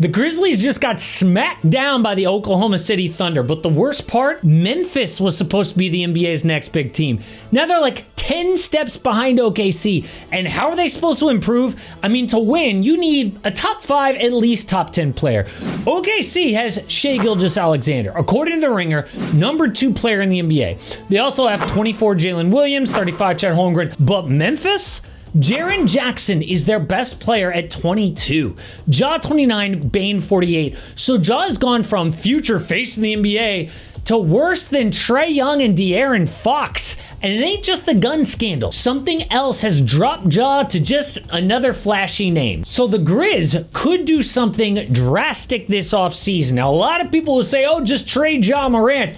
The Grizzlies just got smacked down by the Oklahoma City Thunder, but the worst part, Memphis was supposed to be the NBA's next big team. Now they're like 10 steps behind OKC, and how are they supposed to improve? I mean, to win, you need a top 5, at least top 10 player. OKC has Shai Gilgeous-Alexander, according to The Ringer, number 2 player in the NBA. They also have 24 Jalen Williams, 35 Chet Holmgren, but Memphis? Jaren Jackson is their best player at 22. Ja 29, Bane 48. So Ja has gone from future face in the NBA to worse than Trae Young and De'Aaron Fox. And it ain't just the gun scandal. Something else has dropped Ja to just another flashy name. So the Grizz could do something drastic this offseason. Now, a lot of people will say, oh, just trade Ja Morant.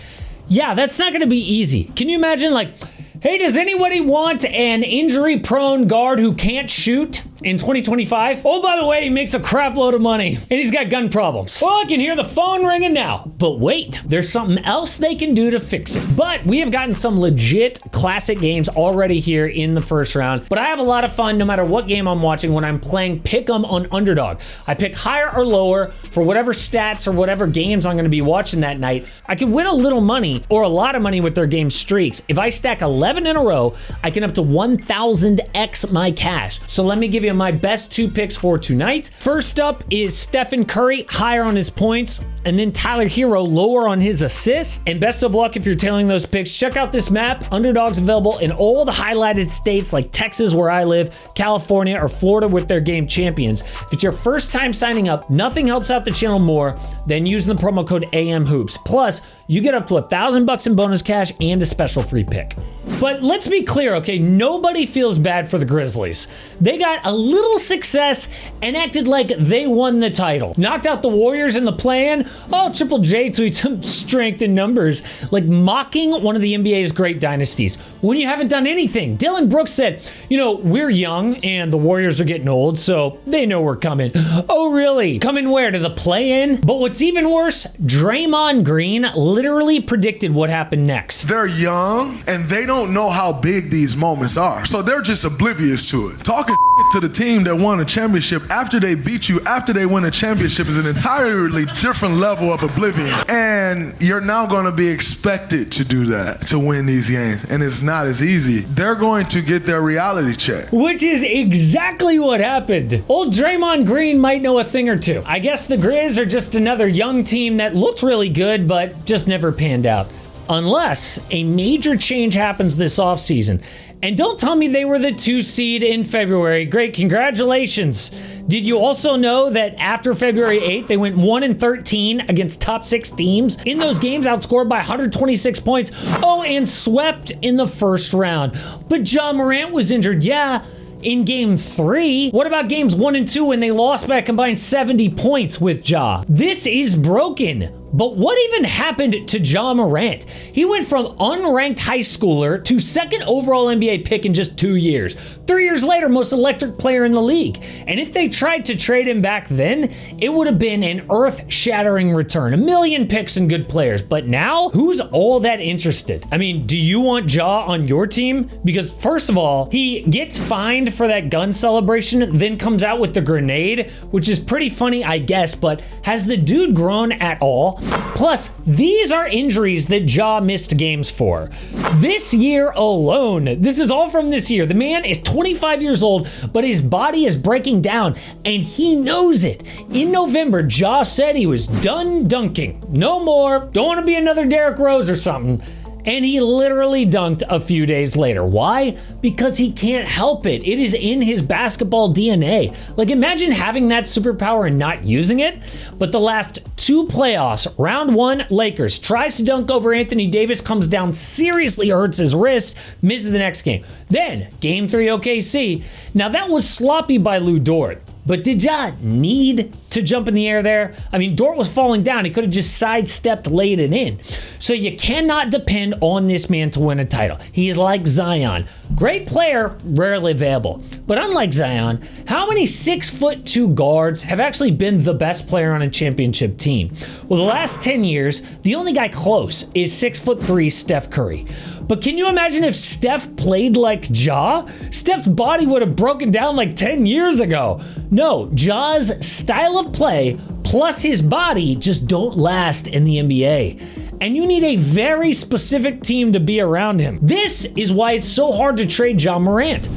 Yeah, that's not going to be easy. Can you imagine, like, hey, does anybody want an injury-prone guard who can't shoot in 2025? Oh, by the way, he makes a crap load of money, and he's got gun problems. Well, I can hear the phone ringing now. But wait, there's something else they can do to fix it. But we have gotten some legit classic games already here in the first round. But I have a lot of fun no matter what game I'm watching when I'm playing Pick'em on Underdog. I pick higher or lower for whatever stats or whatever games I'm going to be watching that night. I can win a little money or a lot of money with their game streaks. If I stack 11 in a row, I can up to 1,000x my cash. So let me give you my best 2 picks for tonight. First up is Stephen Curry, higher on his points, and then Tyler Hero, lower on his assists. And best of luck if you're tailing those picks. Check out this map. Underdog's available in all the highlighted states like Texas, where I live, California, or Florida with their game champions. If it's your first time signing up, nothing helps out the channel more than using the promo code AMHOOPS. Plus, you get up to $1,000 in bonus cash and a special free pick. But let's be clear, okay? Nobody feels bad for the Grizzlies. They got a little success and acted like they won the title. Knocked out the Warriors in the play-in. Oh, Triple J tweets some strength in numbers. Like mocking one of the NBA's great dynasties when you haven't done anything. Dylan Brooks said, you know, we're young and the Warriors are getting old, so they know we're coming. Oh, really? Coming where? To the play-in? But what's even worse, Draymond Green literally predicted what happened next. They're young and they don't know how big these moments are. So they're just oblivious to it. Talking to the team that won a championship after they beat you, after they win a championship is an entirely different level of oblivion. And you're now going to be expected to do that, to win these games. And it's not as easy. They're going to get their reality check. Which is exactly what happened. Old Draymond Green might know a thing or two. I guess the Grizz are just another young team that looked really good, but just never panned out. Unless a major change happens this offseason. And don't tell me they were the 2 seed in February. Great, congratulations. Did you also know that after February 8th, they went 1-13 against top 6 teams? In those games, outscored by 126 points. Oh, and swept in the first round. But Ja Morant was injured, yeah, in game 3. What about games 1 and 2 when they lost by a combined 70 points with Ja? This is broken. But what even happened to Ja Morant? He went from unranked high schooler to 2nd overall NBA pick in just 2 years. 3 years later, most electric player in the league. And if they tried to trade him back then, it would have been an earth-shattering return. 1 million picks and good players. But now, who's all that interested? I mean, do you want Ja on your team? Because first of all, he gets fined for that gun celebration, then comes out with the grenade, which is pretty funny, I guess, but has the dude grown at all? Plus, these are injuries that Ja missed games for. This year alone, this is all from this year. The man is 25 years old, but his body is breaking down, and he knows it. In November, Ja said he was done dunking. No more. Don't want to be another Derrick Rose or something. And he literally dunked a few days later. Why? Because he can't help it. It is in his basketball DNA. Like, imagine having that superpower and not using it. But the last 2 playoffs, round 1, Lakers, tries to dunk over Anthony Davis, comes down, seriously hurts his wrist, misses the next game. Then, game 3, OKC. Now, that was sloppy by Lou Dort. But did Ja need to jump in the air there? I mean, Dort was falling down. He could have just sidestepped, laid it in. So you cannot depend on this man to win a title. He is like Zion. Great player, rarely available. But unlike Zion, how many 6'2" guards have actually been the best player on a championship team? Well, the last 10 years, the only guy close is 6'3" Steph Curry. But can you imagine if Steph played like Ja? Steph's body would have broken down like 10 years ago. No, Ja's style of play plus his body just don't last in the NBA. And you need a very specific team to be around him. This is why it's so hard to trade Ja Morant.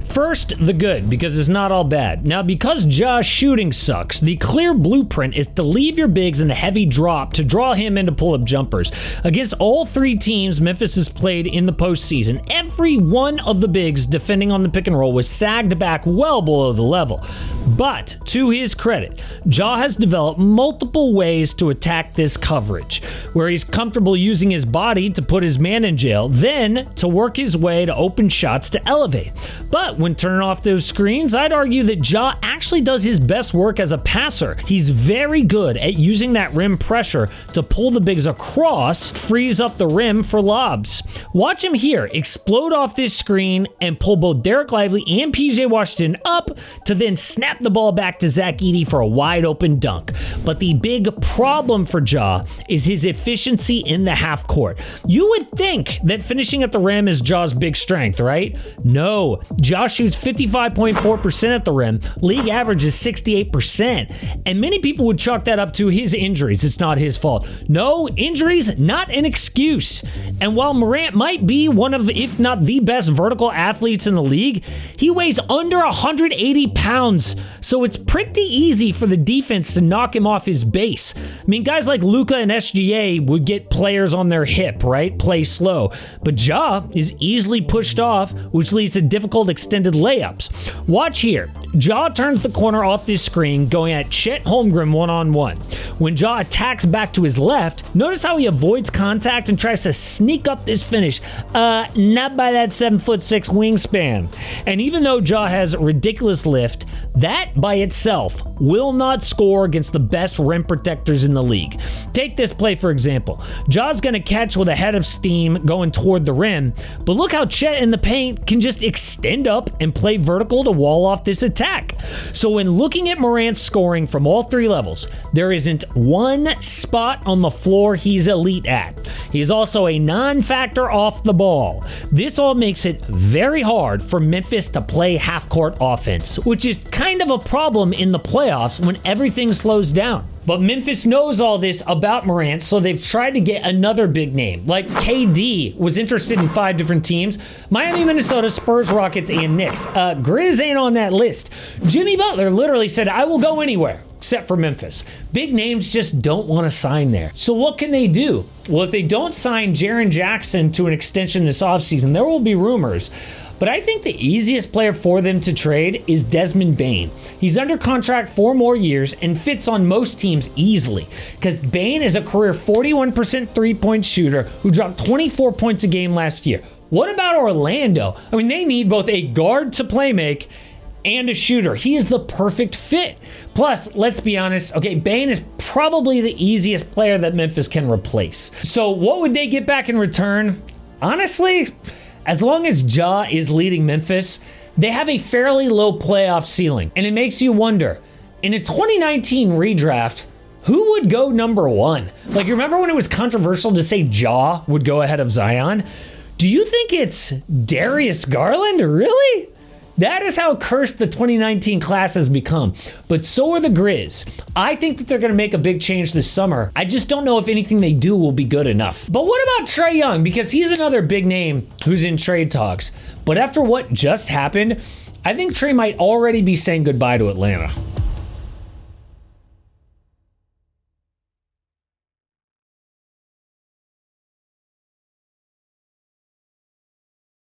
First, the good, because it's not all bad. Now, because Ja's shooting sucks, the clear blueprint is to leave your bigs in a heavy drop to draw him into pull-up jumpers. Against all three teams Memphis has played in the postseason, every one of the bigs defending on the pick and roll was sagged back well below the level. But, to his credit, Ja has developed multiple ways to attack this coverage, where he's comfortable using his body to put his man in jail, then to work his way to open shots to elevate. But when turning off those screens, I'd argue that Ja actually does his best work as a passer. He's very good at using that rim pressure to pull the bigs across, frees up the rim for lobs. Watch him here explode off this screen and pull both Derek Lively and PJ Washington up to then snap the ball back to Zach Edey for a wide open dunk. But the big problem for Ja is his efficiency in the half court. You would think that finishing at the rim is Ja's big strength, right? No, Ja shoots 55.4% at the rim. League average is 68%. And many people would chalk that up to his injuries. It's not his fault. No, injuries, not an excuse. And while Morant might be one of, if not the best vertical athletes in the league, he weighs under 180 pounds. So it's pretty easy for the defense to knock him off his base. I mean, guys like Luka and SGA would get players on their hip, right? Play slow. But Ja is easily pushed off, which leads to difficult extended layups. Watch here. Ja turns the corner off this screen, going at Chet Holmgren one-on-one. When Ja attacks back to his left, notice how he avoids contact and tries to sneak up this finish. Not by that 7'6" wingspan. And even though Ja has ridiculous lift, that by itself will not score against the best rim protectors in the league. Take this play for example. Ja's gonna catch with a head of steam going toward the rim, but look how Chet in the paint can just extend up and play vertical to wall off this attack. So when looking at Morant's scoring from all three levels, there isn't one spot on the floor he's elite at. He's also a non-factor off the ball. This all makes it very hard for Memphis to play half-court offense, which is kind of a problem in the playoffs when everything slows down. But Memphis knows all this about Morant, so they've tried to get another big name. Like KD was interested in 5 different teams: Miami, Minnesota, Spurs, Rockets, and Knicks. Grizz ain't on that list. Jimmy Butler literally said, "I will go anywhere except for Memphis." Big names just don't want to sign there. So what can they do? Well, if they don't sign Jaren Jackson to an extension this offseason, there will be rumors. But I think the easiest player for them to trade is Desmond Bane. He's under contract 4 more years and fits on most teams easily, because Bane is a career 41% three-point shooter who dropped 24 points a game last year. What about Orlando? I mean, they need both a guard to play make and a shooter. He is the perfect fit. Plus, let's be honest, okay, Bane is probably the easiest player that Memphis can replace. So what would they get back in return? Honestly, as long as Ja is leading Memphis, they have a fairly low playoff ceiling. And it makes you wonder, in a 2019 redraft, who would go number 1? Like, you remember when it was controversial to say Ja would go ahead of Zion? Do you think it's Darius Garland? Really? That is how cursed the 2019 class has become. But so are the Grizz. I think that they're going to make a big change this summer. I just don't know if anything they do will be good enough. But what about Trae Young? Because he's another big name who's in trade talks. But after what just happened, I think Trae might already be saying goodbye to Atlanta.